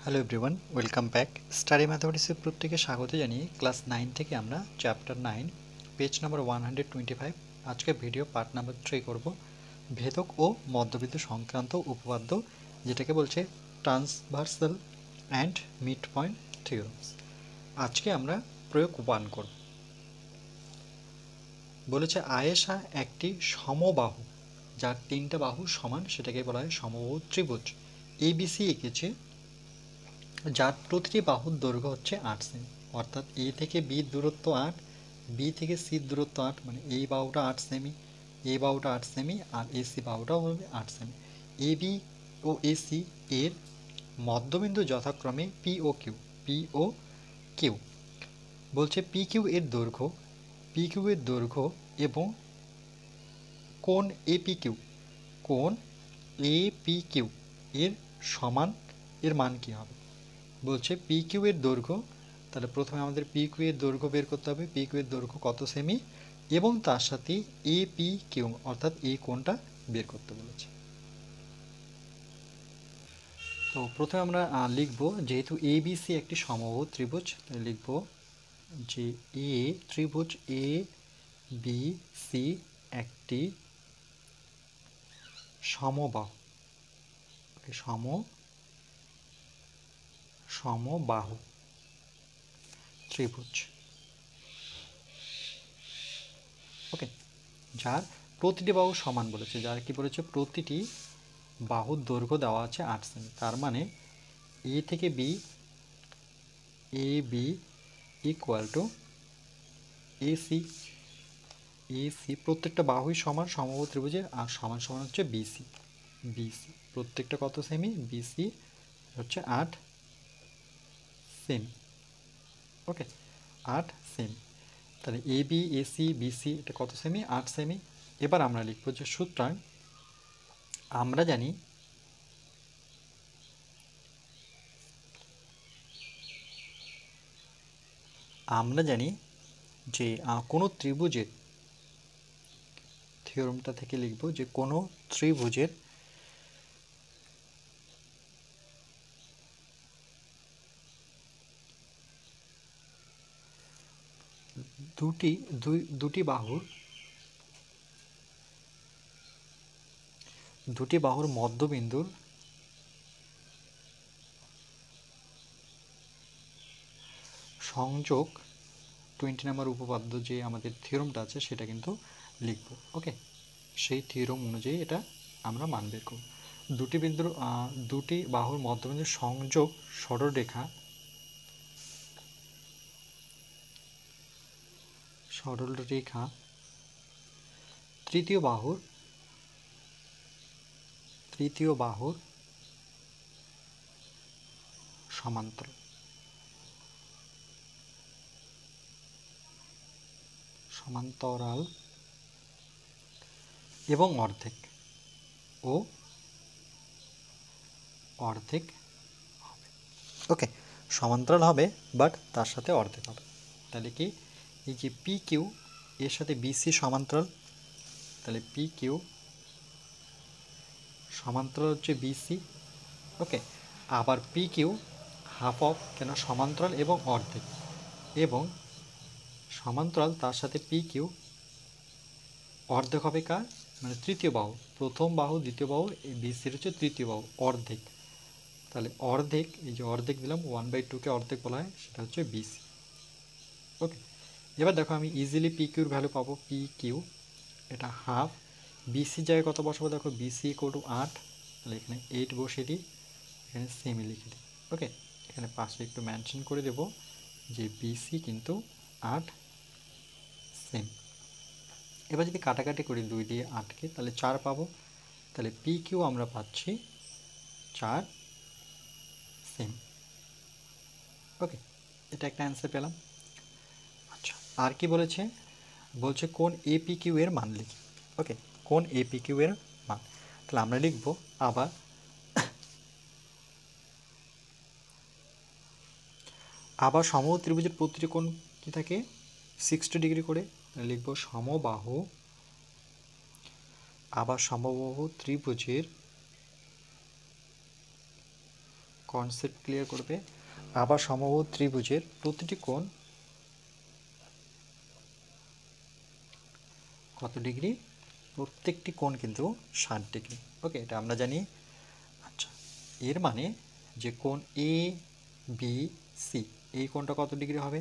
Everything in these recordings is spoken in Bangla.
Hello everyone, welcome back. Study ম্যাথমেটিক্সের প্রত্যেকে স্বাগত জানিয়ে ক্লাস 9 থেকে আমরা চ্যাপ্টার 9 পেজ নাম্বার 125 আজকে ভিডিও পার্ট নাম্বার 3 করব ভেদক ও মধ্যবিন্দু সংক্রান্ত উপপাদ্য, যেটাকে বলছে ট্রান্সভার্সাল অ্যান্ড মিড পয়েন্ট থিওরামস। আজকে আমরা প্রয়োগ 1 করব। বলেছে আয়েশা একটি সমবাহু যার তিনটা বাহু সমান, সেটাকে বলা হয় সমবাহু ত্রিভুজ এবিসি এঁকেছে, যার প্রতিটি বাহুর দৈর্ঘ্য হচ্ছে 8 সেমি। অর্থাৎ এ থেকে বি দূরত্ব 8, বি থেকে সি দূরত্ব 8, মানে এই বাহুটা 8 সেমি, এই বাহুটা 8 সেমি, আর এসি বাহুটাও হবে 8 semi. A B O AC এর মধ্যবিন্দু যথাক্রমে P O Q. P O Q বলছে পি কিউ এর দৈর্ঘ্য, পি কিউ এর দৈর্ঘ্য এবং কোণ এপি কিউ, কোণ এপি কিউ এর সমান, এর মান কী হবে? বলছে পি কিউ এর দৈর্ঘ্য, তাহলে প্রথমে আমাদের পি কিউ এর দৈর্ঘ্য বের করতে হবে, পি কিউ এর দৈর্ঘ্য কত সেমি, এবং তার সাথে এ পি কিউ অর্থাৎ এই কোণটা বের করতে বলেছে। তো প্রথমে আমরা লিখব, যেহেতু এ বি সি একটি সমবাহু ত্রিভুজ, লিখব যে এ ত্রিভুজ এ বি সি একটি সমবাহু, সমবাহু ত্রিভুজ। ওকে, যার প্রতিটি বাহু সমান বলেছে, যার কি বলেছে প্রতিটি বাহুর দৈর্ঘ্য দেওয়া আছে 8 সেমি। তার মানে এ থেকে B, A B equal to AC, AC প্রত্যেকটা বাহুই সমান সমবাহু ত্রিভুজের, আর সমান সমান হচ্ছে বিসি, বিসি প্রত্যেকটা কত সেমি, বিসি হচ্ছে 8 সেমি। ওকে, 8 সেমি। তাহলে এ বি এসি বিসি এটা কত সেমি, 8 সেমি। এবার আমরা লিখবো যে সুতরাং আমরা জানি যে কোনো ত্রিভুজের, থিওরামটা থেকে লিখব যে কোনো ত্রিভুজের দুটি বাহুর মধ্যবিন্দুর সংযোগ, 20 নম্বর উপপাদ্য যে আমাদের থিওরামটা আছে সেটা কিন্তু লিখব। ওকে, সেই থিওরাম অনুযায়ী এটা আমরা মান বের করব। দুটি বাহুর মধ্যবিন্দুর সংযোগ সরলরেখা তৃতীয় বাহুর সমান্তরাল এবং অর্ধেক হবে। ওকে, সমান্তরাল হবে বাট তার সাথে অর্ধেক হবে। তাহলে কি, এই যে পি কিউ এর সাথে বিসি সমান্তরাল, তাহলে পি কিউ সমান্তরাল হচ্ছে বিসি। ওকে, আবার পি কিউ হাফ অফ, কেন সমান্তরাল এবং অর্ধেক, এবং সমান্তরাল তার সাথে পি কিউ অর্ধেক হবে কার, মানে তৃতীয় বাহু, প্রথম বাহু দ্বিতীয় বাহু, এই বিসির হচ্ছে তৃতীয় বাহু অর্ধেক। তাহলে অর্ধেক, এই যে অর্ধেক দিলাম 1/2কে অর্ধেক বলা হয়, সেটা হচ্ছে বিসি। ওকে, এবার দেখো আমি ইজিলি পি কিউর ভ্যালু পাবো, পি কিউ এটা হাফ, বিসি জায়গায় কত বসাবো, দেখো বিসি ইকুয়াল টু 8, তাহলে এখানে 8 বসিয়ে দিই, এখানে সেমি লিখে দিই। ওকে, এখানে পাশে একটু মেনশন করে দেব যে বিসি কিন্তু 8 সেমি। এবার যদি কাটাকাটি করি 2 দিয়ে 8কে, তাহলে 4 পাবো, তাহলে পি কিউ আমরা পাচ্ছি 4 সেমি। ওকে, এটা একটা অ্যান্সার পেলাম। আচ্ছা, আর কি বলেছে, বলছে কোন এপি কিউ এর মান লিখি। ওকে, কোন এপি কিউ এর মান, তাহলে আমরা লিখব আবার সমবাহু ত্রিভুজের প্রতিটি কোণ কি থাকে 60 ডিগ্রি করে, লিখব সমবাহু ত্রিভুজের কনসেপ্ট ক্লিয়ার করবে। আবার সমবাহু ত্রিভুজের প্রতিটি কোণ কত ডিগ্রি? প্রত্যেকটি কোণ কিন্তু 60 ডিগ্রি। ওকে, এটা আমরা জানি। আচ্ছা, এর মানে যে কোণ এ বি সি, এই কোণটা কত ডিগ্রি হবে?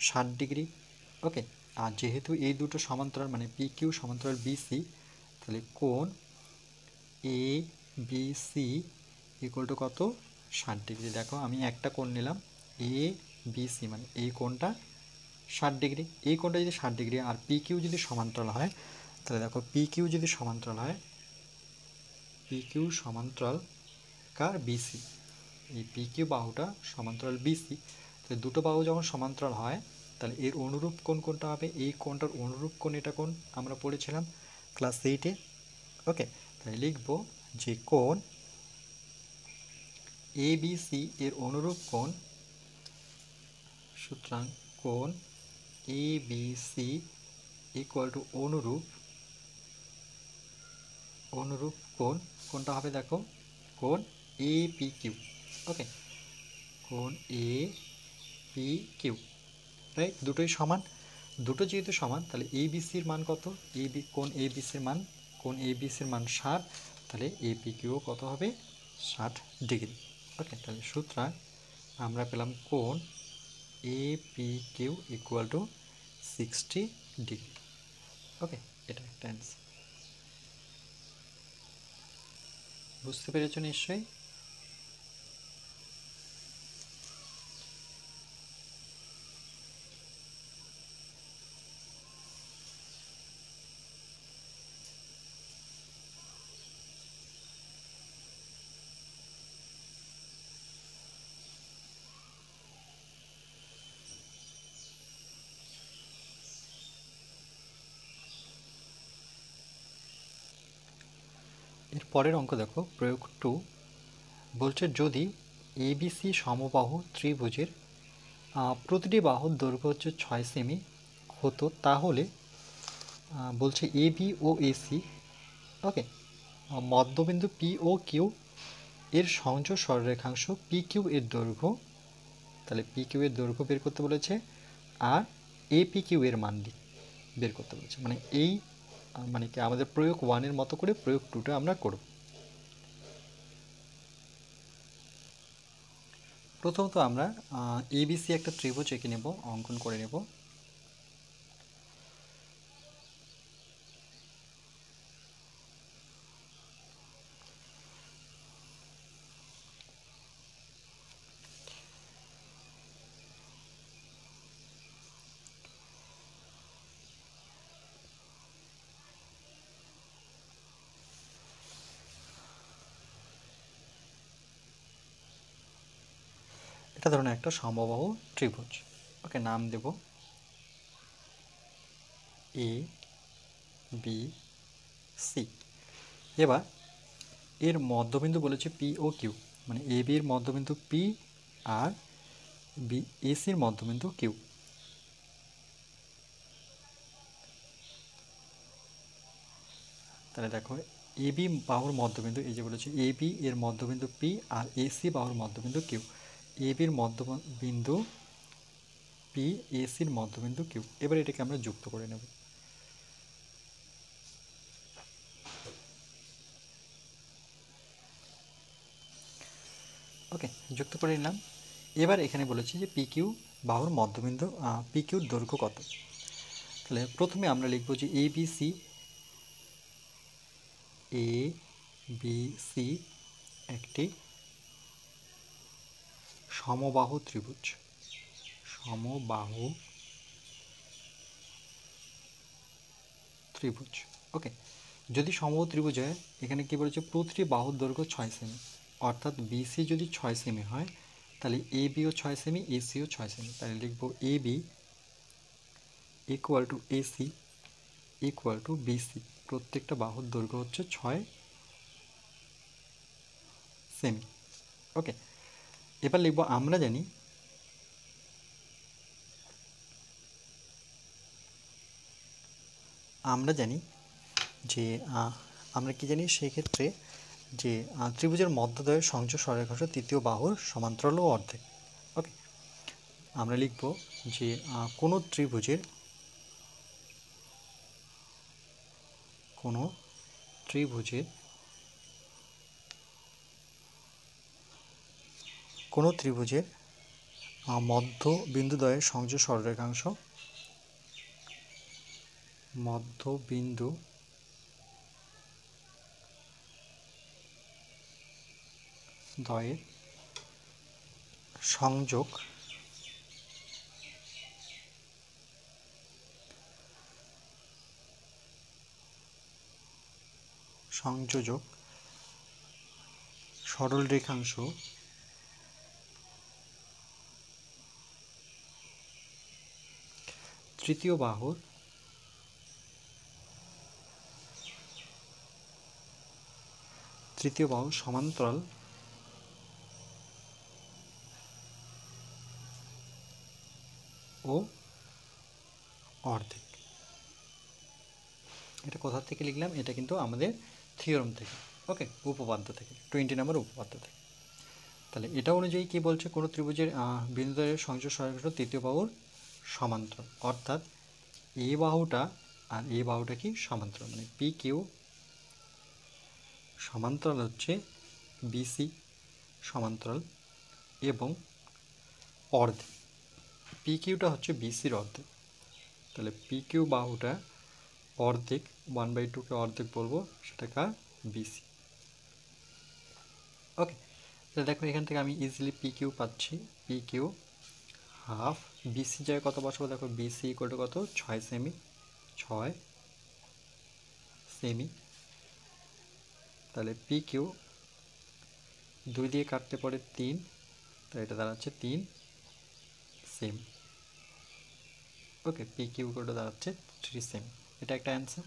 60 ডিগ্রি। ওকে, আর যেহেতু এই দুটো সমান্তরাল মানে পি কিউ সমান্তরাল বি সি, তাহলে কোণ এ বি সি ইকুয়াল টু কত? 60 ডিগ্রি। দেখো আমি একটা কোণ নিলাম এ বি সি, মানে এই কোণটা 60 ডিগ্রি। এই কোণটা যদি 60 ডিগ্রি আর পি কিউ যদি সমান্তরাল হয়, তাহলে দেখো পি কিউ যদি সমান্তরাল হয়, পি কিউ সমান্তরাল কার? বিসি। এই পি কিউ বাহুটা সমান্তরাল বিসি। তাহলে দুটো বাহু যখন সমান্তরাল হয়, তাহলে এর অনুরূপ কোণ কোনটা হবে? এই কোণটার অনুরূপ কোণ এটা কোণ আমরা পড়েছিলাম ক্লাস 8-এ। ওকে, তাহলে লিখব যে কোণ এ বি সি এর অনুরূপ কোণ, সুতরাং কোণ এ বি সি ইকুয়াল টু অনুরূপ কোণ কোনটা হবে? দেখো কোণ এ পি কিউ। ওকে, কোণ এ পি কিউ, রাইট? দুটোই সমান। দুটো যেহেতু সমান, তাহলে এ বি সির মান কত? কোণ এ বি সির মান, কোণ এ বি সির মান 60, তাহলে এ পি কিউ কত হবে? 60 ডিগ্রি। ওকে, তাহলে সুতরাং আমরা পেলাম কোণ A P Q equal to 60 degree. Okay, এটা একটা অ্যান্সার। বুঝতে পেরেছো নিশ্চয়ই? এর পরের অঙ্ক দেখো, প্রয়োগ 2 বলছে যদি এবিসি সমবাহু ত্রিভুজের প্রতিটি বাহুর দৈর্ঘ্য হচ্ছে 6 সেমি হতো, তাহলে বলছে এ বি ও এসি, ওকে, মধ্যবিন্দু পি ও কিউ এর সংযোগ সরলরেখাংশ পি কিউ এর দৈর্ঘ্য, তাহলে পি কিউ এর দৈর্ঘ্য বের করতে বলেছে, আর এ পি কিউ এর মান বের করতে বলেছে। মানে এই মানে কি আমাদের প্রয়োগ 1-এর মতো করে প্রয়োগ 2টা আমরা করব। প্রথমত আমরা এবিসি একটা ত্রিভুজ এঁকে নেব, অঙ্কন করে নেব। এটা ধরুন একটা সমবাহু ত্রিভুজ। ওকে, নাম দেব এ বি সি। এবার এর মধ্যবিন্দু বলেছে পি ও কিউ, মানে এ বির মধ্যবিন্দু পি আর বি এসির মধ্যবিন্দু কিউ। তাহলে দেখো এ বি বাহুর মধ্যবিন্দু, এই যে বলেছে এ বি এর মধ্যবিন্দু পি আর এসি বাহুর মধ্যবিন্দু কিউ। এ বির মধ্যবিন্দু পি, এসির মধ্যবিন্দু কিউ। এবার এটাকে আমরা যুক্ত করে নেব। ওকে, যুক্ত করে নিলাম। এবার এখানে বলেছি যে পি কিউ বাহুর মধ্যবিন্দু, পি কিউর দৈর্ঘ্য কত। তাহলে প্রথমে আমরা লিখব যে এ বি সি, এ বি সি একটি সমবাহু ত্রিভুজ। সমবাহু ত্রিভুজ। ওকে, যদি সমবাহু ত্রিভুজ হয়, এখানে কি বলেছে? প্রতিটি বাহুর দৈর্ঘ্য 6 সেমি, অর্থাৎ বিসি যদি 6 সেমি হয়, তাহলে এ বিও 6 সেমি, এসিও 6 সেমি। তাহলে লিখব A B equal to AC equal to BC. প্রত্যেকটা বাহুর দৈর্ঘ্য হচ্ছে 6 সেমি। ওকে, এবার লিখব আমরা জানি যে আমরা কি জানি সেক্ষেত্রে যে ত্রিভুজের মধ্যদ্বয়ের সংযোগ সরলরেখাংশ তৃতীয় বাহুর সমান্তরাল ও অর্ধেক। ওকে, আমরা লিখব যে কোনো ত্রিভুজের মধ্যবিন্দুদ্বয়ের সংযোগ সরলরেখাংশ দ্বয়ের সংযোজক সরলরেখাংশ তৃতীয় বাহুর সমান্তরাল ও অর্ধেক। এটা কোথা থেকে লিখলাম? এটা কিন্তু আমাদের থিওরাম থেকে, ওকে, উপপাদ্য থেকে, 20 নম্বর উপপাদ্য থেকে। তাহলে এটা অনুযায়ী কি বলছে? কোনো ত্রিভুজের বিন্দুদ্বয়ের সংযোগ সরলরেখাংশ তৃতীয় বাহুর সমান্তরাল, অর্থাৎ এই বাহুটা আর এই বাহুটা কি সমান্তরাল, মানে পি কিউ সমান্তরাল হচ্ছে বিসি সমান্তরাল এবং অর্ধেক। পি কিউটা হচ্ছে বিসির অর্ধেক, তাহলে পি কিউ বাহুটা অর্ধেক, 1/2কে অর্ধেক বলবো, সেটা কার? বিসি। ওকে, তাহলে দেখো এখান থেকে আমি ইজিলি পি কিউ পাচ্ছি, পি কিউ হাফ, বিসি জায়গায় কত বসাবো? দেখো বিসি ইকুয়াল টু কত? 6 সেমি, 6 সেমি। তাহলে পি কিউ 2 দিয়ে কাটতে পড়ে 3, তাই এটা দাঁড়াচ্ছে 3 সেমি। Okay, P Q equal to দাঁড়াচ্ছে 3 সেমি, এটা একটা অ্যান্সার।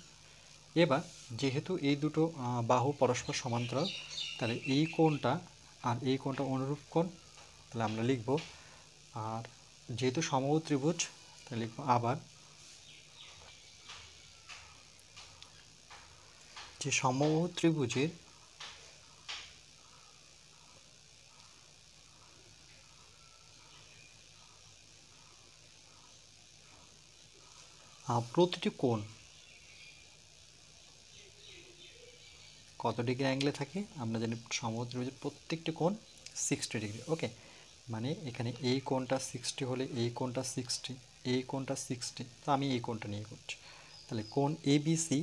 এবার যেহেতু এই দুটো বাহু পরস্পর সমান্তরাল, তাহলে এই কোণটা আর এই কোণটা অনুরূপ কোণ, তাহলে আমরা লিখব, আর যেহেতু সমবাহু ত্রিভুজ, তাহলে লিখব আবার যে সমবাহু ত্রিভুজের প্রতিটি কোণ কত ডিগ্রি অ্যাঙ্গেলে থাকে? আমরা জানি সমবাহু ত্রিভুজের প্রত্যেকটি কোণ 60 ডিগ্রি। ওকে, মানে এখানে এই কোণটা 60 হলে এই কোণটা 60, এই কোণটা 60, তো আমি এই কোণটা নিয়ে করছি। তাহলে কোণ এবিসি,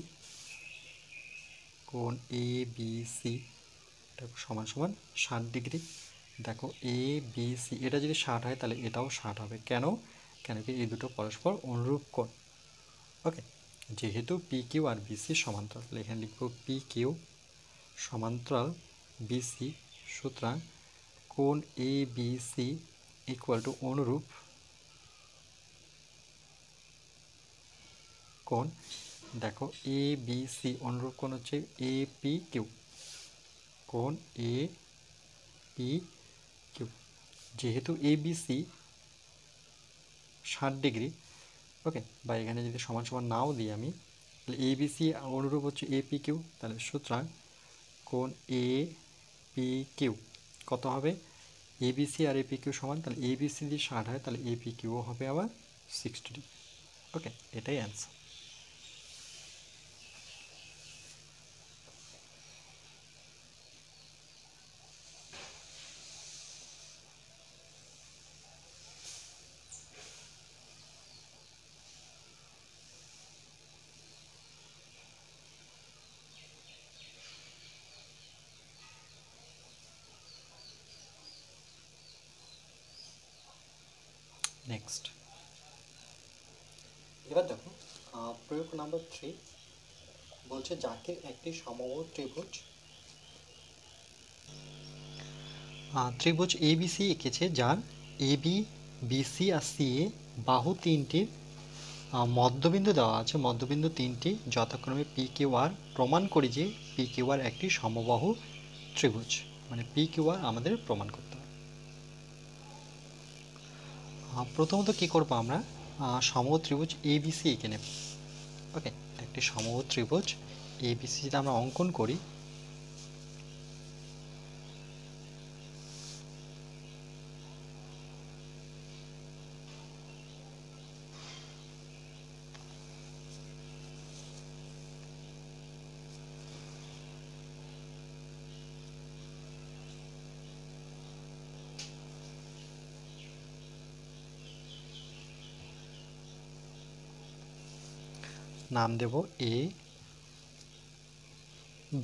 সমান সমান 60 ডিগ্রি। দেখো এ বি সি, এটা যদি 60 হয় তাহলে এটাও 60 হবে। কেন? কেন কি এই দুটো পরস্পর অনুরূপ কোণ। ওকে, যেহেতু পি কিউ আর বিসি সমান্তরাল, তাহলে এখানে লিখবো পি কিউ সমান্তরাল বিসি, সুতরাং কোণ এ বি সি ইকুয়াল টু অনুরূপ কোণ। দেখো এ বি সি অনুরূপ কোণ হচ্ছে এ পি কিউ, কোণ এ পি কিউ। যেহেতু A B C 60 degree, okay, বা এখানে যদি সমান সমান নাও দিই আমি, তাহলে এ বি সি অনুরূপ হচ্ছে এ পি কিউ, তাহলে সুতরাং কোণ এ পি কিউ কত হবে? এ বি সি আর এ পি কিউ সমান, তাহলে এ বি সি যদি 60 হয় তাহলে এ পি কিউও হবে আবার 60 ডিগ্রি। ওকে, এটাই অ্যান্সার। নেক্সট, এবার দেখো প্রয়োগ নাম্বার 3 বলছে যাকে একটি সমবাহু ত্রিভুজ এবিসি এঁকেছে, যার এবি, বিসি আর সি এ বাহু তিনটির মধ্যবিন্দু দেওয়া আছে, মধ্যবিন্দু তিনটি যথাক্রমে পি কিউ আর, প্রমাণ করি যে পি কিউ আর একটি সমবাহু ত্রিভুজ, মানে পি কিউ আর আমাদের প্রমাণ করতে হবে। প্রথমত কি করব? আমরা সমবাহু ত্রিভুজ এবিসি এঁকে নেব। ওকে, একটি সমবাহু ত্রিভুজ এবিসি যদি আমরা অঙ্কন করি, নাম দেব এ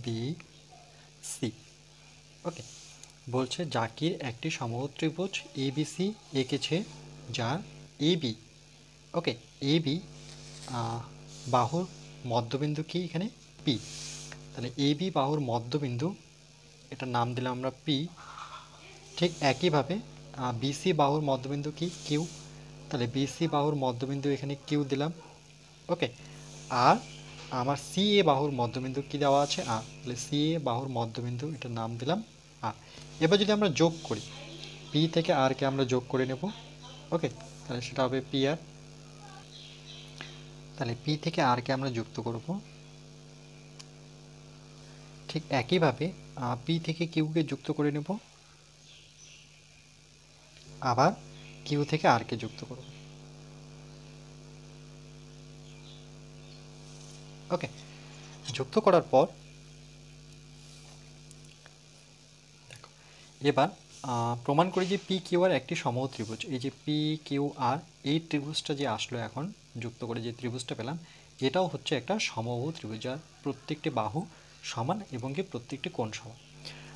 বি সি। ওকে, বলছে জাকির একটি সমবাহু ত্রিভুজ এবিসি এঁকেছে যার এবি, ওকে, এবি বাহুর মধ্যবিন্দু কি এখানে পি, তাহলে এবি বাহুর মধ্যবিন্দু, এটার নাম দিলাম আমরা পি। ঠিক একইভাবে বিসি বাহুর মধ্যবিন্দু কি কিউ, তাহলে বিসি বাহুর মধ্যবিন্দু এখানে কিউ দিলাম। ওকে, আর আমার সি এ বাহুর মধ্যবিন্দু কি দেওয়া আছে আর, তাহলে সি এ বাহুর মধ্যবিন্দু এটার নাম দিলাম আর। এবার যদি আমরা যোগ করি, পি থেকে আর কে আমরা যোগ করে নেব। ওকে, তাহলে সেটা হবে পি আর, তাহলে পি থেকে আর কে আমরা যুক্ত করব। ঠিক একইভাবে পি থেকে কিউকে যুক্ত করে নেব, আবার কিউ থেকে আর কে যুক্ত করব। ওকে, যুক্ত করার পর দেখো এবার প্রমাণ করি যে পি কিউ আর একটি সমবাহু ত্রিভুজ। এই যে পি কিউ আর এই ত্রিভুজটা যে আসলো এখন যুক্ত করে যে ত্রিভুজটা পেলাম, এটাও হচ্ছে একটা সমবাহু ত্রিভুজ যার প্রত্যেকটি বাহু সমান এবং কি প্রত্যেকটি কোণ সমান।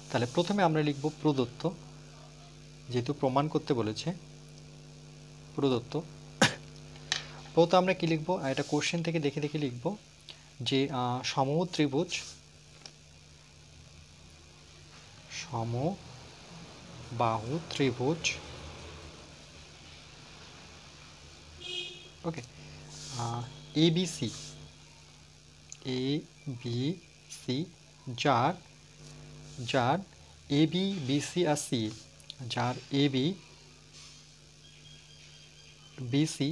তাহলে প্রথমে আমরা লিখব প্রদত্ত, যেহেতু প্রমাণ করতে বলেছে প্রদত্ত। প্রথমে আমরা কি লিখব, এটা কোশ্চেন থেকে দেখে দেখে লিখব যে সমবাহু ত্রিভুজ, সমবাহু ত্রিভুজ, ওকে, এবিসি, এ বি সি, যার যার এ বি বিসি আর সি, যার এ বি বিসি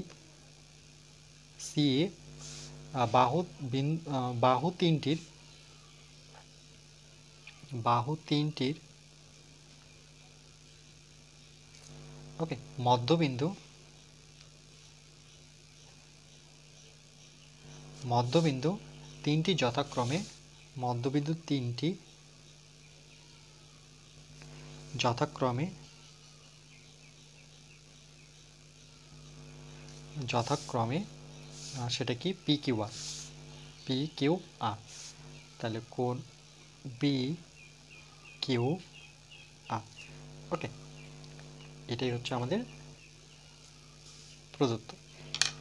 সি এ বাহু বাহু তিনটির ওকে মধ্যবিন্দু তিনটি যথাক্রমে সেটা কি পি কিউ আর, তাহলে কোণ পি কিউ আর। ওকে, এটাই হচ্ছে আমাদের প্রদত্ত।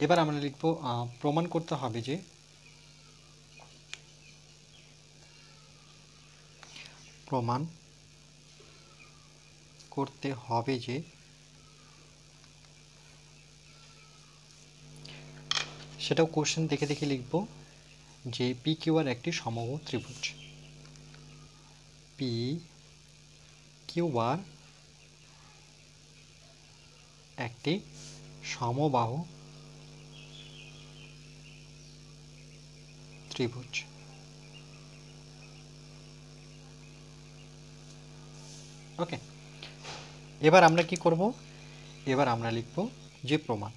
এবার আমরা লিখব প্রমাণ করতে হবে যে সেটাও কোশ্চেন দেখে দেখে লিখব যে পি কিউ আর একটি সমবাহু ত্রিভুজ, পি কিউ আর একটি সমবাহু ত্রিভুজ। ওকে, এবার আমরা কি করব, এবার আমরা লিখব যে প্রমাণ,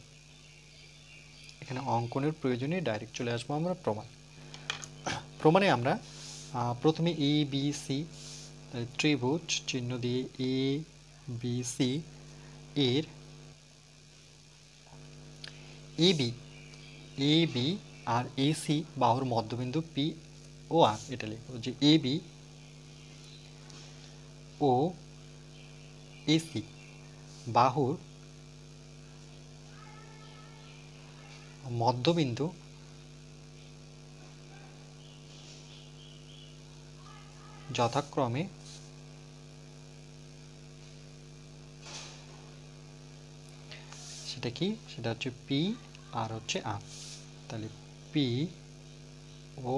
এখানে অঙ্কনের প্রয়োজনে ডাইরেক্ট চলে আসবো আমরা প্রমাণে আমরা প্রথমে এ বি সি ত্রিভুজ চিহ্ন দিয়ে এ বি সি এর A B R A C বাহুর মধ্যবিন্দু পি ও আর, এটা লিখব যে A B O A C বাহুর মধ্যবিন্দু যথাক্রমে সেটা কি, সেটা হচ্ছে পি আর হচ্ছে আর, তাহলে পি ও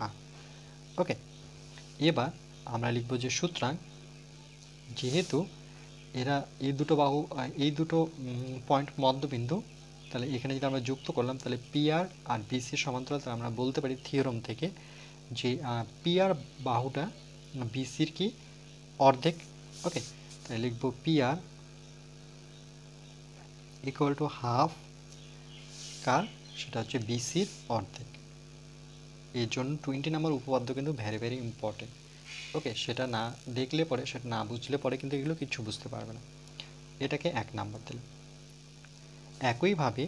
আর। ওকে, এবার আমরা লিখব যে সুতরাং যেহেতু এরা এই দুটো পয়েন্ট মধ্যবিন্দু, তাহলে এখানে যদি আমরা যুক্ত করলাম তাহলে পি আর বিসি সমান্তরাল, তাহলে আমরা বলতে পারি থিওরাম থেকে যে পি আর বাহুটা বিসির কি অর্ধেক। ওকে, তাহলে লিখব P R equal to half কার, সেটা হচ্ছে বিসির অর্ধেক। এর জন্য 20 নম্বর উপপাদ্য কিন্তু ভেরি ভেরি ইম্পর্টেন্ট। ওকে, সেটা না দেখলে পরে, সেটা না বুঝলে পরে কিন্তু এগুলো কিচ্ছু বুঝতে পারবে না। এটাকে 1 নাম্বার দিলাম। একইভাবে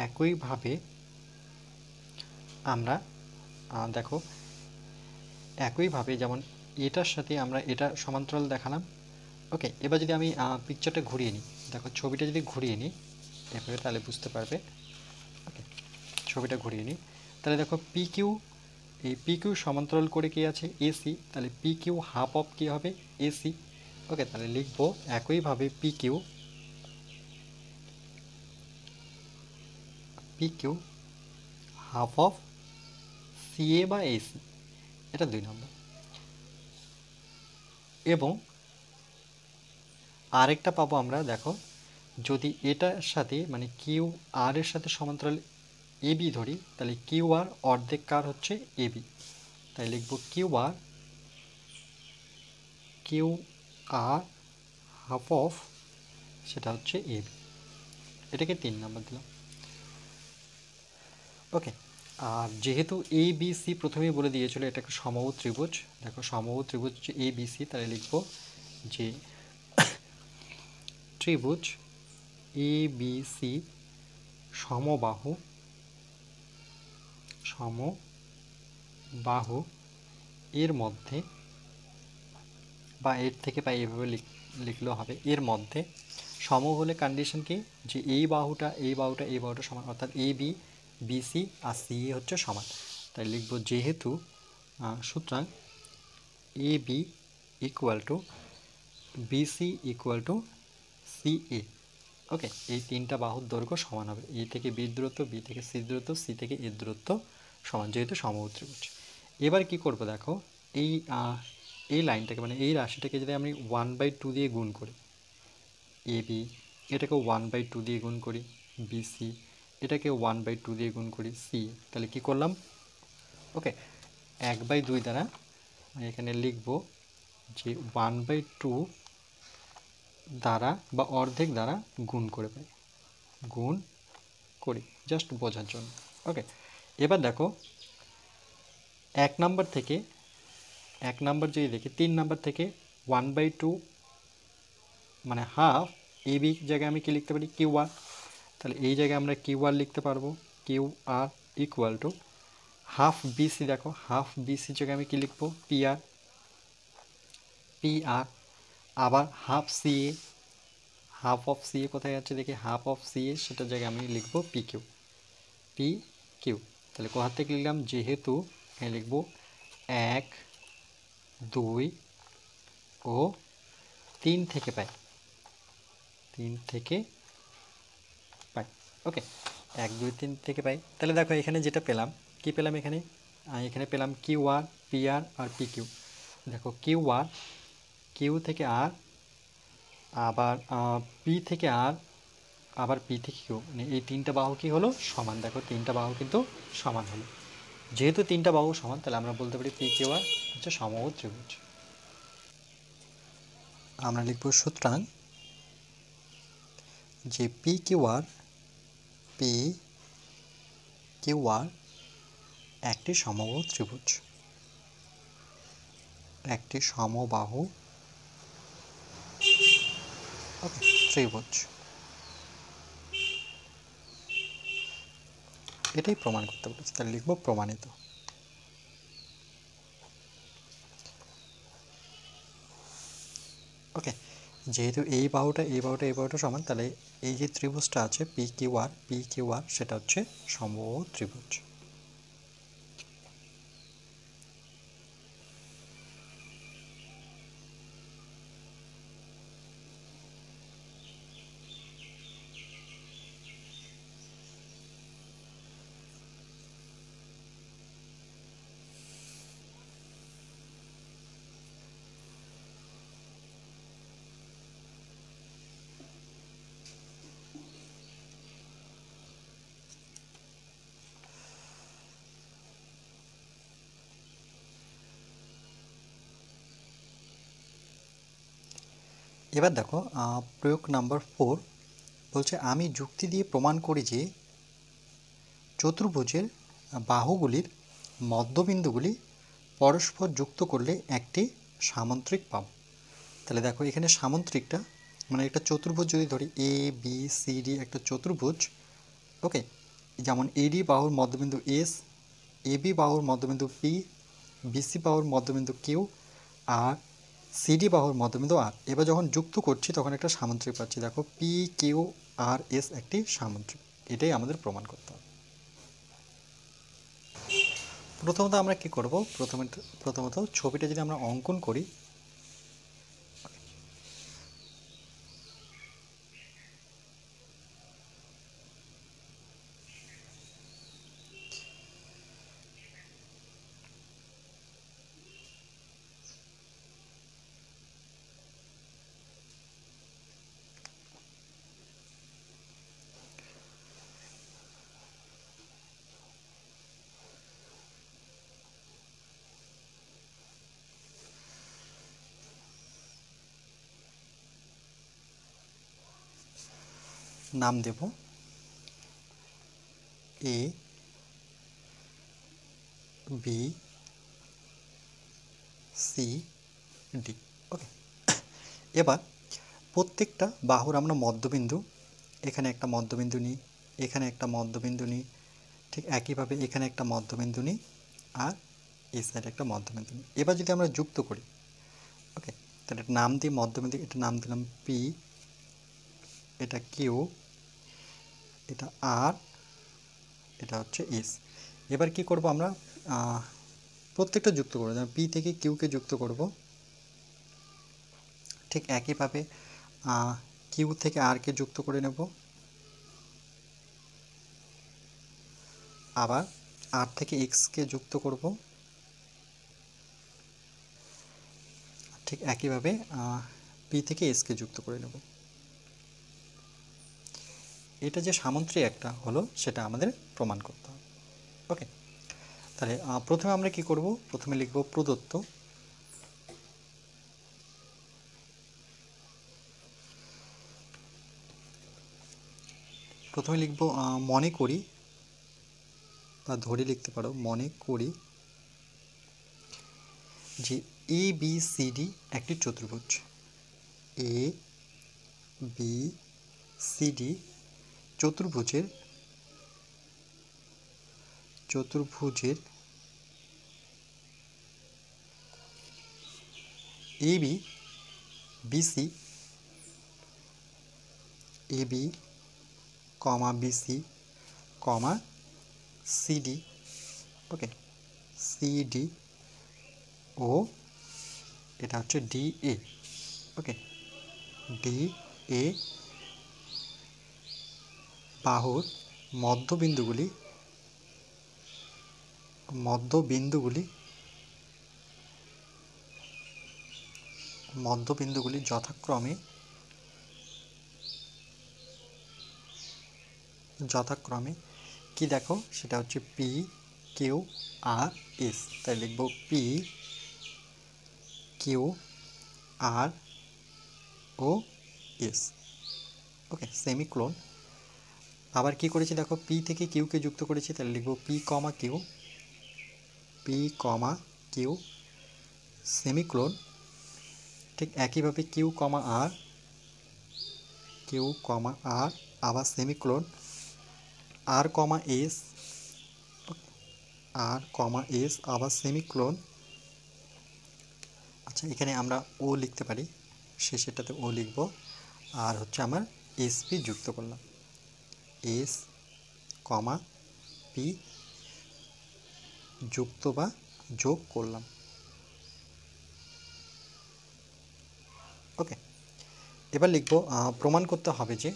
একইভাবে আমরা দেখো একইভাবে যেমন এটার সাথে আমরা এটা সমান্তরাল দেখালাম। ওকে, এবার যদি আমি পিকচারটা ঘুরিয়ে নিই, দেখো ছবিটা যদি ঘুরিয়ে নিই এভাবে তাহলে বুঝতে পারবে। ওকে, ছবিটা ঘুরিয়ে নিই, তাহলে দেখো পি কিউ, এই পি কিউ সমান্তরাল করে কি আছে এসি, তাহলে পি কিউ হাফ অফ কী হবে এসি। ওকে, তাহলে লিখবো একইভাবে P Q half of CA বা এসি, এটা 2 নম্বর। এবং আরেকটা পাবো আমরা, দেখো যদি এটার সাথে মানে কিউ আর এর সাথে সমান্তরাল এবি ধরি, তাহলে কিউ আর অর্ধেক কার হচ্ছে এবি, তাই লিখবো কিউ আর হাফ অফ, সেটা হচ্ছে এবি, এটাকে 3 নম্বর দিলাম। ওকে, আর যেহেতু এ বি সি প্রথমেই বলে দিয়েছিল এটা একটা সমবাহু ত্রিভুজ, দেখো সমবাহু ত্রিভুজ হচ্ছে এ বি সি, তাহলে লিখবো যে ত্রিভুজ এ বি সি সমবাহু এর মধ্যে, বা এর থেকে পাই এভাবে লিখলেও হবে, এর মধ্যে সম হলে কন্ডিশন কি, যে এই বাহুটা সমান, অর্থাৎ এ বি বিসি আর সি হচ্ছে সমান, তাই লিখবো যেহেতু সুতরাং A B equal to BC equal to C A. Okay, এই 3টা বাহুর দৈর্ঘ্য সমান হবে, এ থেকে বি দূরত্ব, বি থেকে সি দূরত্ব, সি থেকে এর দূরত্ব সমান, যেহেতু সমবাহু ত্রিভুজ। এবার কি করব, দেখো এই লাইনটাকে মানে এই রাশিটাকে যদি আমি 1/2 দিয়ে গুণ করি, এ বি এটাকে 1/2 দিয়ে গুণ করি, বিসি এটাকে 1/2 দিয়ে গুণ করি, সি, তাহলে কি করলাম, ওকে 1/2 দ্বারা আমি এখানে লিখব যে 1/2 দ্বারা বা অর্ধেক দ্বারা গুণ করে পাই, গুণ করি জাস্ট বোঝার জন্য। ওকে, এবার দেখো 1 নাম্বার যদি দেখি 3 নাম্বার থেকে 1/2 মানে হাফ এ বি জায়গায় আমি কি লিখতে পারি কিউ আর, তাহলে এই জায়গায় আমরা কিউ আর লিখতে পারবো, Q R equal to half BC, দেখো হাফ বিসি জায়গায় আমি কি লিখবো পি আর, আবার half C A, half of C A কোথায় আছে দেখি, হাফ অফ সি এ সেটার জায়গায় আমি লিখবো পি কিউ। তাহলে কোথা থেকে লিখলাম, যেহেতু এখানে লিখবো 1 2 ও 3 থেকে পাই, ওকে 1 2 3 থেকে পাই। তাহলে দেখো এখানে যেটা পেলাম, কি পেলাম এখানে পেলাম Q R, P R P Q. দেখো কিউ থেকে আর, আবার পি থেকে আর, আবার পি থেকে কিউ, মানে এই 3টা বাহু কি হলো সমান, দেখো 3টা বাহু কিন্তু সমান হলো। যেহেতু 3টা বাহু সমান, তাহলে আমরা বলতে পারি পি কিউ আর হচ্ছে সমবাহু ত্রিভুজ। আমরা লিখব সুতরাং যে পি কিউ আর একটি সমবাহু ত্রিভুজ, একটি সমবাহু ত্রিভুজ, এটাই প্রমাণ করতে বলেছে, তাহলে লিখব প্রমাণিত। ওকে, যেহেতু এই বাহুটা সমান, তাহলে এই যে ত্রিভুজটা আছে পি কিউ আর সেটা হচ্ছে সমবাহু ত্রিভুজ। এবার দেখো প্রয়োগ নাম্বার 4 বলছে, আমি যুক্তি দিয়ে প্রমাণ করি যে চতুর্ভুজের বাহুগুলির মধ্যবিন্দুগুলি পরস্পর যুক্ত করলে একটি সামান্তরিক পাব। তাহলে দেখো এখানে সামান্তরিকটা মানে একটা চতুর্ভুজ যদি ধরি এ বি সি ডি একটা চতুর্ভুজ, ওকে যেমন এডি বাহুর মধ্যবিন্দু এস, এবি বাহুর মধ্যবিন্দু পি, বিসি বাহুর মধ্যবিন্দু কিউ, আর সিডি বাহুর মধ্যবিন্দু আর। এবার যখন যুক্ত করছি তখন একটা সামুদ্রিক পাচ্ছি। দেখো পি কিউ আর এস একটি সামুদ্রিক, এটাই আমাদের প্রমাণ করতে হবে। প্রথমত আমরা কি করব, প্রথমত ছবিটা যদি আমরা অঙ্কন করি, নাম দেব এ বি সি ডি। ওকে, এবার প্রত্যেকটা বাহুর আমরা মধ্যবিন্দু, এখানে একটা মধ্যবিন্দু নিই, এখানে একটা মধ্যবিন্দু নিই, ঠিক একইভাবে এখানে একটা মধ্যবিন্দু নিই, আর এই সাইডে একটা মধ্যবিন্দু নিই। এবার যদি আমরা যুক্ত করি, ওকে, তাহলে এটা নাম দিই মধ্যবিন্দু, এটা নাম দিলাম পি, এটা কিউ, এটা আর, এটা হচ্ছে এস। এবার কি করব আমরা, প্রত্যেকটা যুক্ত করব, যেমন পি থেকে কিউকে যুক্ত করব, ঠিক একইভাবে কিউ থেকে আরকে যুক্ত করে নেব, আবার আর থেকে এক্সকে যুক্ত করব, ঠিক একইভাবে পি থেকে এসকে যুক্ত করে নেব। এটা যে সামুদ্রিক একটা হলো সেটা আমাদের প্রমাণ করতে হবে। ওকে, তাহলে প্রথমে আমরা কি করব, প্রথমে লিখব প্রদত্ত, প্রথমে লিখব মনে করি, বা ধরে লিখতে পারো, মনে করি যে এ বি সি ডি একটি চতুর্ভুজ। এ বি সি ডি চতুর্ভুজের এ B BC, A B comma BC comma CD, okay, CD ও এটা হচ্ছে ডিএ, ওকে, ডিএ বাহুর মধ্যবিন্দুগুলি যথাক্রমে কি দেখো, সেটা হচ্ছে পি কিউ আর এস। তাই লিখব পি কিউ আর ও এস, ওকে, সেমিক্লোন। আবার কি করেছি দেখো, পি থেকে কিউকে যুক্ত করেছি, তাহলে লিখব পি কমা কিউ সেমিক্লোন, ঠিক একইভাবে কিউ কমা আর আবার সেমিক্লোন, আর কমা এস আবার সেমিক্লোন। আচ্ছা, এখানে আমরা ও লিখতে পারি, শেষেরটাতে ও লিখব, আর হচ্ছে আমার এসপি যুক্ত করলাম, এস কমা পি যুক্ত বা যোগ করলাম। ওকে, এবার লিখব প্রমাণ করতে হবে যে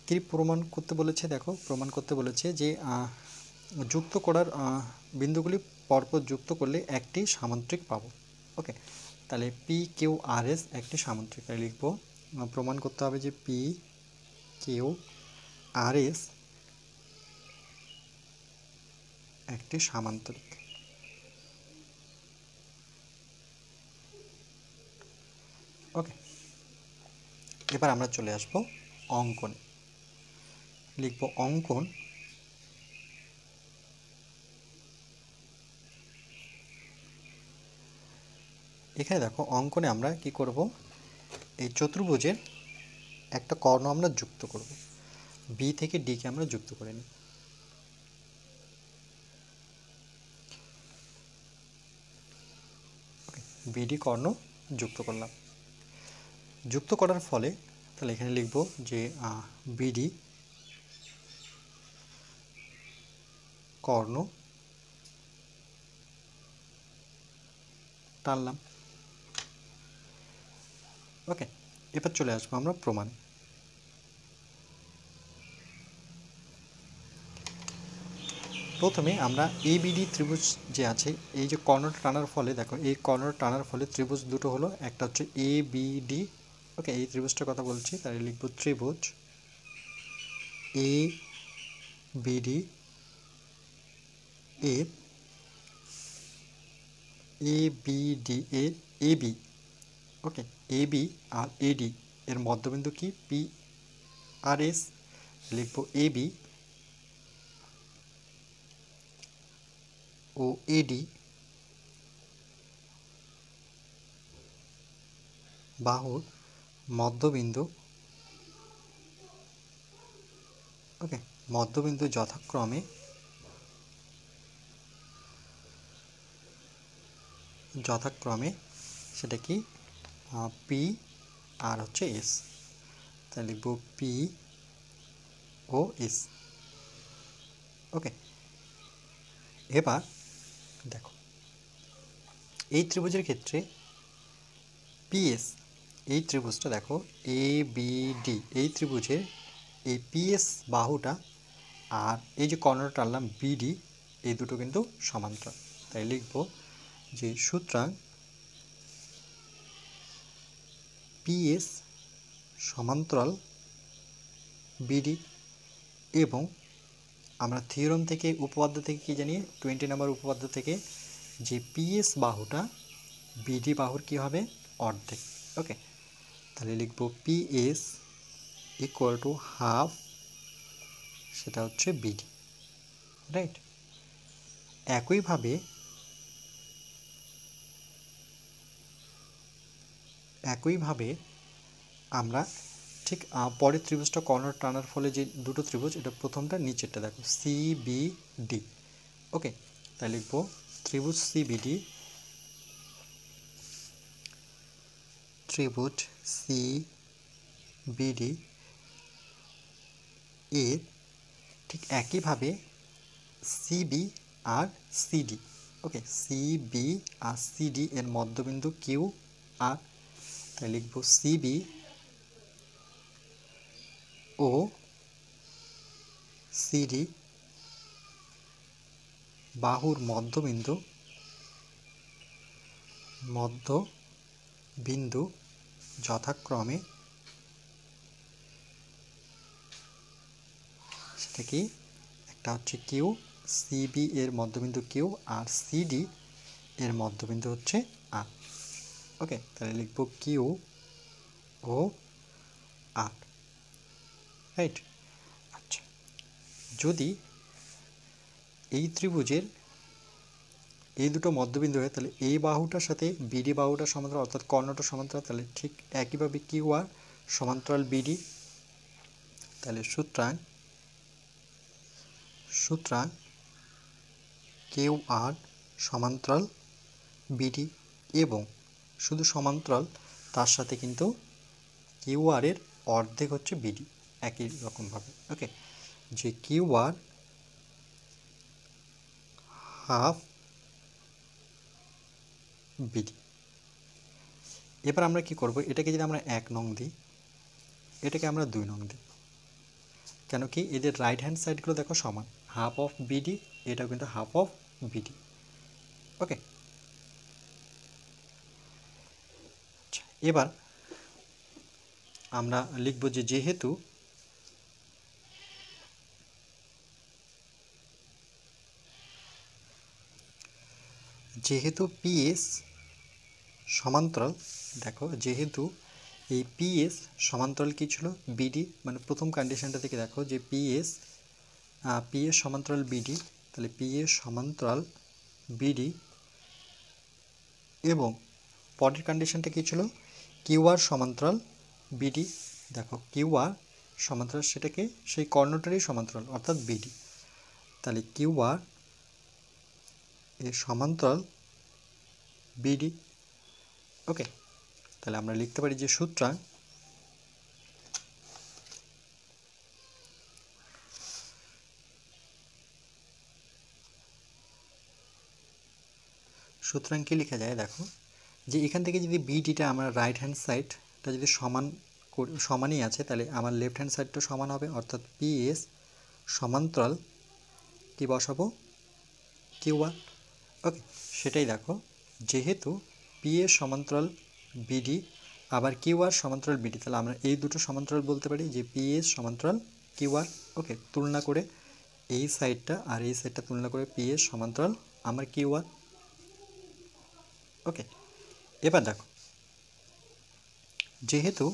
কি প্রমাণ করতে বলেছে, দেখো প্রমাণ করতে বলেছে যে যুক্ত করার বিন্দুগুলি পরপর যুক্ত করলে একটি সামুদ্রিক পাবো। ওকে, তাহলে পি কিউ আর এস একটি সামুদ্রিক, তাই লিখব প্রমাণ করতে হবে যে পি কিউ আর এস একটি সামান্তরিক। ওকে, এবার আমরা চলে আসব অঙ্কনে। লিখব অঙ্কন এখানে দেখো অঙ্কনে আমরা কি করব, এই চতুর্ভুজের একটা কর্ণ আমরা যুক্ত করব, বি থেকে ডি কে আমরা যুক্ত করে নিই। বিডি কর্ণ যুক্ত করলাম। যুক্ত করার ফলে তাহলে এখানে লিখব যে বিডি কর্ণ টানলাম। ওকে, এবার চলে আসবো আমরা প্রমাণ। প্রথমে আমরা এবিডি ত্রিভুজ যে আছে, এই যে কর্ণটা টানার ফলে দেখো, এই কর্ণটা টানার ফলে ত্রিভুজ দুটো হলো, একটা হচ্ছে এ বিডি। ওকে, এই ত্রিভুজটার কথা বলছি, তাই লিখব ত্রিভুজ এ বিডি এর এ বিডি এর এবি, ওকে, এবি আর এডি এর মধ্যবিন্দু কি পি আর এস, লিখব এবি ও এডি বাহুর মধ্যবিন্দু। ওকে, মধ্যবিন্দু যথাক্রমে সেটা কি পি আর হচ্ছে এস, তাই লিখব পি ও এস। ওকে, এবার দেখো এই ত্রিভুজের ক্ষেত্রে পিএস, এই ত্রিভুজটা দেখো এ বি ডি, এই ত্রিভুজের এই পিএস বাহুটা আর এই যে কর্ণটা টানলাম বিডি, এই দুটো কিন্তু সমান্তরাল, তাই লিখব যে সুতরাং পিএস সমান্তরাল বিডি। এবং আমরা থিওরাম থেকে, উপপাদ্য থেকে কি জানি, 20 নম্বর উপপাদ্য থেকে, যে পিএস বাহুটা বিডি বাহুর কি হবে, অর্ধেক। ওকে, তাহলে লিখব পিএস ইকুয়াল টু হাফ, সেটা হচ্ছে বিডি, রাইট। একইভাবে আমরা ঠিক পরের ত্রিভুজটা কর্ণ টানার ফলে যে দুটো ত্রিভুজ, এটা প্রথমটা নিচেরটা দেখো সিবিডি। ওকে, তাই লিখব ত্রিভুজ সিবিডি, ত্রিভুজ সিবিডি এর ঠিক একইভাবে সিবি আর সিডি। ওকে, সিবি আর সিডি এর মধ্যবিন্দু কিউ আর, তাই লিখব সিবি ও সিডি বাহুর মধ্যবিন্দু যথাক্রমে সেটা কি, একটা হচ্ছে কিউ, সিবি এর মধ্যবিন্দু কিউ আর সিডি এর মধ্যবিন্দু হচ্ছে আর। ওকে, তাহলে লিখব কিউ ও আর, রাইট। আচ্ছা, যদি এই ত্রিভুজের এই দুটো মধ্যবিন্দু হয়, তাহলে এই বাহুটার সাথে বিডি বাহুটা সমান্তরাল, অর্থাৎ কর্ণটা সমান্তরাল, তাহলে ঠিক একইভাবে কিউ আর সমান্তরাল বিডি। তাহলে সুতরাং কিউ আর সমান্তরাল বিডি, এবং শুধু সমান্তরাল, তার সাথে কিন্তু কিউ আর এর অর্ধেক হচ্ছে বিডি, একই রকমভাবে। ওকে, যে কিউ আর হাফ বিডি। এবার আমরা কি করব, এটাকে যদি আমরা 1 নং দিই, এটাকে আমরা 2 নং দিই, কেন কি এদের রাইট হ্যান্ড সাইডগুলো দেখো সমান, হাফ অফ বিডি, এটাও কিন্তু হাফ অফ বিডি। ওকে, আচ্ছা, এবার আমরা লিখব যে যেহেতু পিএস সমান্তরাল, দেখো যেহেতু এই পিএস সমান্তরাল কি ছিল, বিডি, মানে প্রথম কন্ডিশনটা থেকে দেখো যে পিএস সমান্তরাল বিডি, তাহলে পিএস সমান্তরাল বিডি, এবং পরের কন্ডিশনটা কী ছিল, কিউ আর সমান্তরাল বিডি। দেখো কিউ আর সমান্তরাল সেটাকে সেই কর্ণটারই সমান্তরাল অর্থাৎ বিডি। তাহলে কিউ আর এর সমান্তরাল বিডি। ওকে, তাহলে আমরা লিখতে পারি যে সুতরাং কি লেখা যায়, দেখো যে এখান থেকে যদি বিডিটা আমরা রাইট হ্যান্ড সাইডটা যদি সমানই আছে, তাহলে আমার লেফট হ্যান্ড সাইডটা সমান হবে, অর্থাৎ পিএস সমান্তরাল কি বসাবো, কিউ আর। ওকে, সেটাই দেখো, যেহেতু পিএস সমান্তরাল বিডি আবার কিউ আর সমান্তরাল বিডি, তাহলে আমরা এই দুটো সমান্তরাল বলতে পারি যে পিএস সমান্তরাল কিউ আর। ওকে, তুলনা করে এই সাইডটা আর এই সাইডটা তুলনা করে পিএস সমান্তরাল আমার কিউ আর। ওকে, এবার দেখো যেহেতু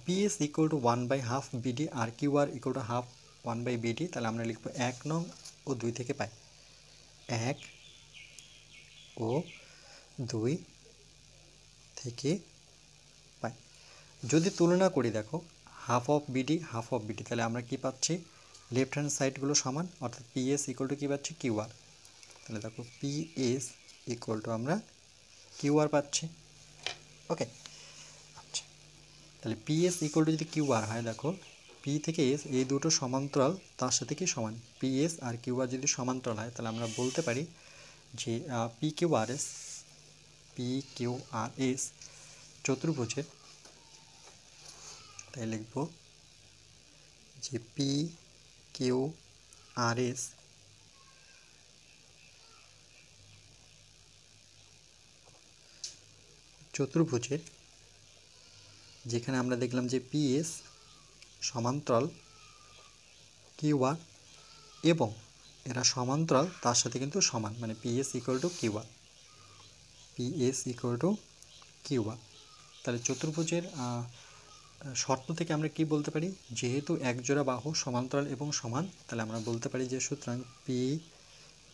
পিএস ইকুয়াল টু 1/2 বিডি আর Q R equal to half 1/বিডি, তাহলে আমরা লিখবো 1 নং ও 2 থেকে পাই, 1 ও 2 থেকে পাই। যদি তুলনা করি দেখো half of BD half of BD, তাহলে আমরা কি পাচ্ছি, লেফট হ্যান্ড সাইডগুলো সমান, অর্থাৎ পিএস ইকুয়াল টু কী পাচ্ছি, কিউ আর। তাহলে দেখো পিএস ইকুয়াল টু আমরা কিউ আর পাচ্ছি। ওকে, আচ্ছা, তাহলে পিএস ইকুয়াল টু যদি কিউ আর হয়, দেখো পি থেকে এস এই দুটো সমান্তরাল, তার সাথে কি সমান, পিএস আর কিউ আর যদি সমান্তরাল হয়, তাহলে আমরা বলতে পারি যে পি কিউ আর এস চতুর্ভুজের, তাই লিখব যে পি কিউ আর এস চতুর্ভুজের, যেখানে আমরা দেখলাম যে পিএস সমান্তরাল কিউ আর এবং এরা সমান্তরাল তার সাথে কিন্তু সমান, মানে PS equal to Q R, PS equal to Q R. তাহলে চতুর্ভুজের শর্ত থেকে আমরা কি বলতে পারি, যেহেতু একজোড়া বাহু সমান্তরাল এবং সমান, তাহলে আমরা বলতে পারি যে সুতরাং পি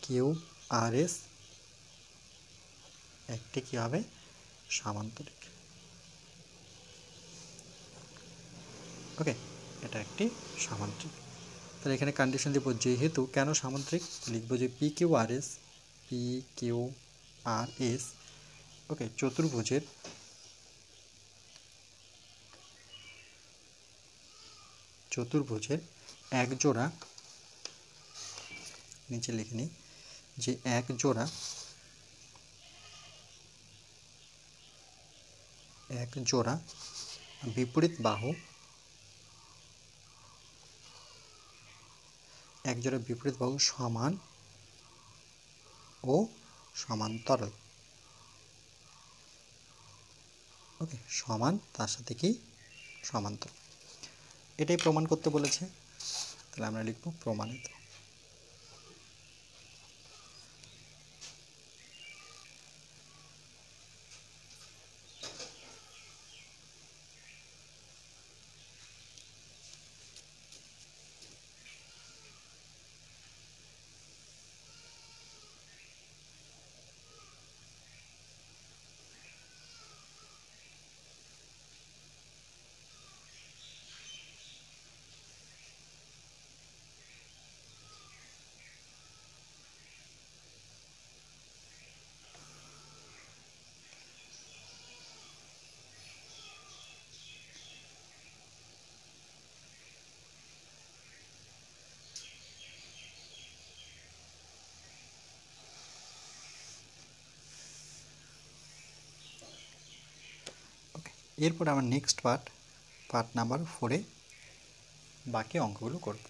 কিউ আর এস একটি কী হবে, সামান্তরিক। ওকে, এটা একটি সামান্তরিক। তাহলে এখানে কন্ডিশন দেব, যেহেতু কেন সামান্তরিক, লিখব যে পি কিউ আর এস ওকে চতুর্ভুজের এক জোড়া, নিচে লিখে নিই যে এক জোড়া বিপরীত বাহু, সমান ও সমান্তরাল। ওকে, সমান তার সাথে কি সমান্তরাল, এটাই প্রমাণ করতে বলেছে, তাহলে আমরা লিখব প্রমাণিত। এরপর আমরা নেক্সট পার্ট নাম্বার 4-এ বাকি অঙ্কগুলো করব।